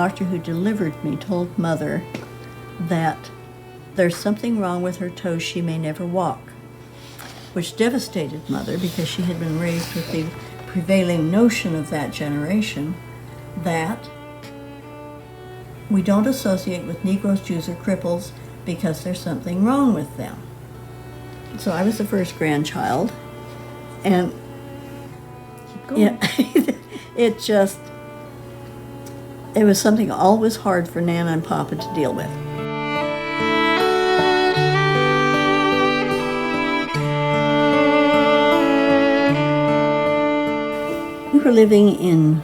doctor who delivered me told Mother that there's something wrong with her toes, she may never walk, which devastated Mother because she had been raised with the prevailing notion of that generation that we don't associate with Negroes, Jews, or cripples because there's something wrong with them. So I was the first grandchild, and yeah, it was something always hard for Nana and Papa to deal with. We were living in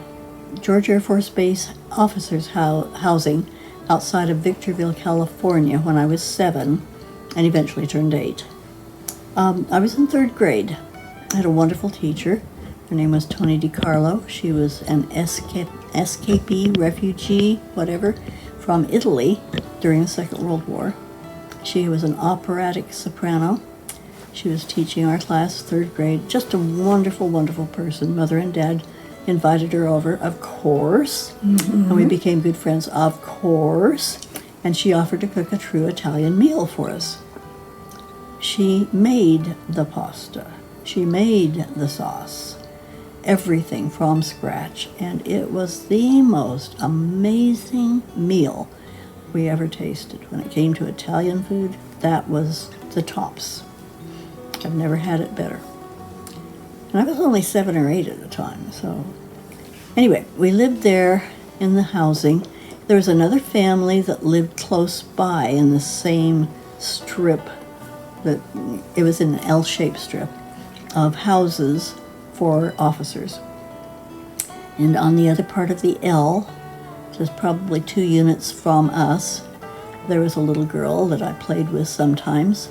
George Air Force Base officers' housing outside of Victorville, California when I was 7 and eventually turned 8. I was in 3rd grade. I had a wonderful teacher. Her name was Tony DiCarlo. She was an escapee, refugee, whatever, from Italy during the Second World War. She was an operatic soprano. She was teaching our class, 3rd grade. Just a wonderful, wonderful person. Mother and Dad invited her over, of course, and we became good friends, of course, and she offered to cook a true Italian meal for us. She made the pasta. She made the sauce. Everything from scratch, and it was the most amazing meal we ever tasted. When it came to Italian food, that was the tops. I've never had it better. And I was only 7 or 8 at the time, so. Anyway, we lived there in the housing. There was another family that lived close by in the same strip. It was in an L-shaped strip of houses for officers. And on the other part of the L, just probably 2 units from us, there was a little girl that I played with sometimes,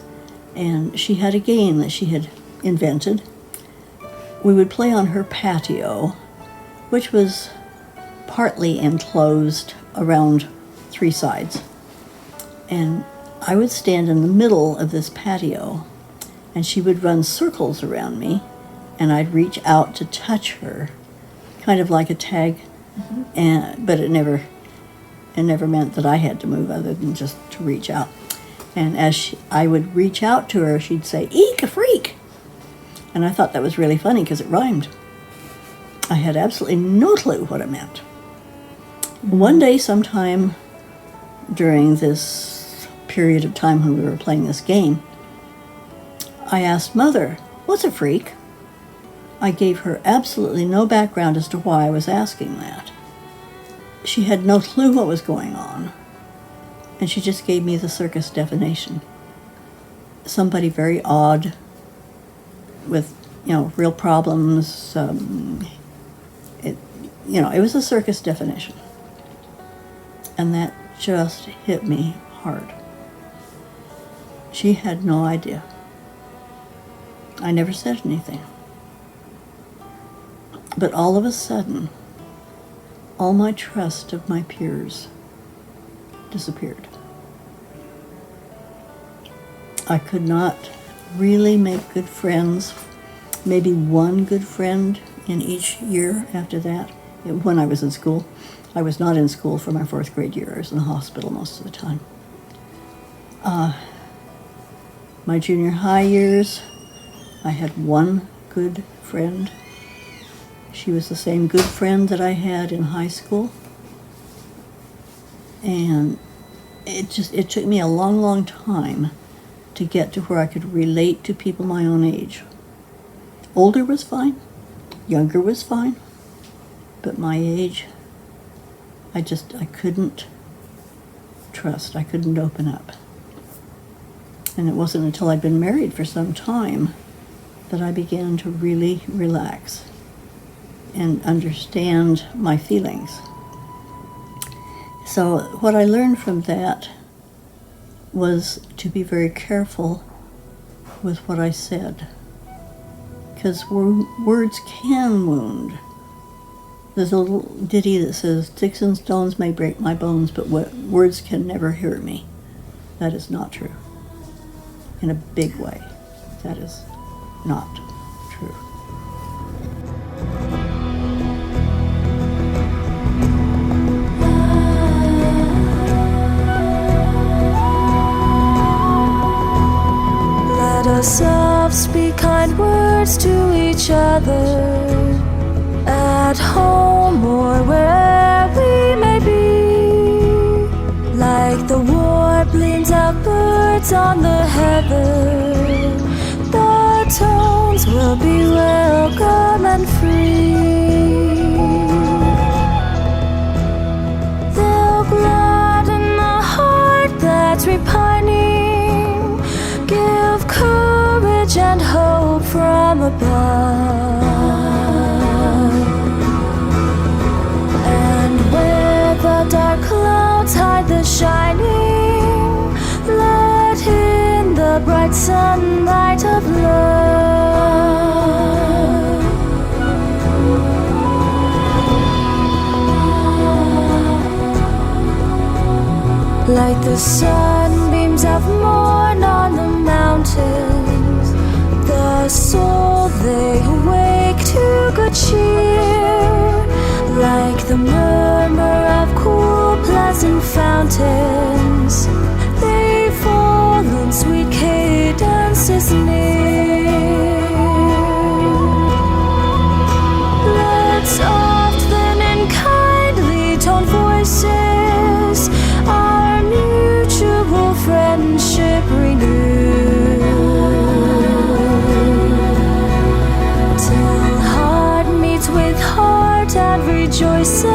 and she had a game that she had invented. We would play on her patio, which was partly enclosed around 3 sides. And I would stand in the middle of this patio, and she would run circles around me, and I'd reach out to touch her, kind of like a tag, but it never meant that I had to move other than just to reach out. And as I would reach out to her, she'd say, "Eek, a freak!" And I thought that was really funny because it rhymed. I had absolutely no clue what it meant. One day, sometime during this period of time when we were playing this game, I asked Mother, "What's a freak?" I gave her absolutely no background as to why I was asking that. She had no clue what was going on, and she just gave me the circus definition. Somebody very odd with, real problems. It was a circus definition. And that just hit me hard. She had no idea. I never said anything. But all of a sudden, all my trust of my peers disappeared. I could not really make good friends, maybe one good friend in each year after that. When I was in school, I was not in school for my 4th grade year. I was in the hospital most of the time. My junior high years, I had one good friend. She was the same good friend that I had in high school. And it took me a long, long time to get to where I could relate to people my own age. Older was fine, younger was fine, but my age, I couldn't trust, I couldn't open up. And it wasn't until I'd been married for some time that I began to really relax and understand my feelings. So what I learned from that was to be very careful with what I said, because words can wound. There's a little ditty that says, "Sticks and stones may break my bones, but words can never hurt me." That is not true. In a big way, that is not true. us oft speak kind words to each other, at home or wherever we may be. Like the warblings of birds on the heather, the tones will be welcome and free. They'll gladden the heart that's repining, give courage and hope from above. And where the dark clouds hide the shining, let in the bright sunlight of love. Like the sunbeams of morn on the mountains, the soul they awake to good cheer. Like the murmur of cool, pleasant fountains, they fall in sweet cadences near. Let's often in kindly toned voices our mutual friendship renew, till heart meets with heart and rejoices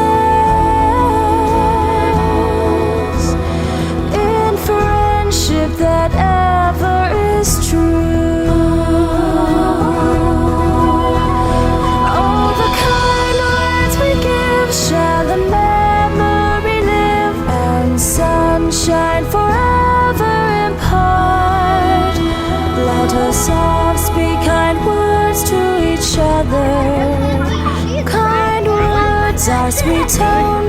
in friendship that ever is true. Oh, the kind words we give shall in memory live, and sunshine forever impart. Let us all speak kind words to each other, kind words are sweet tones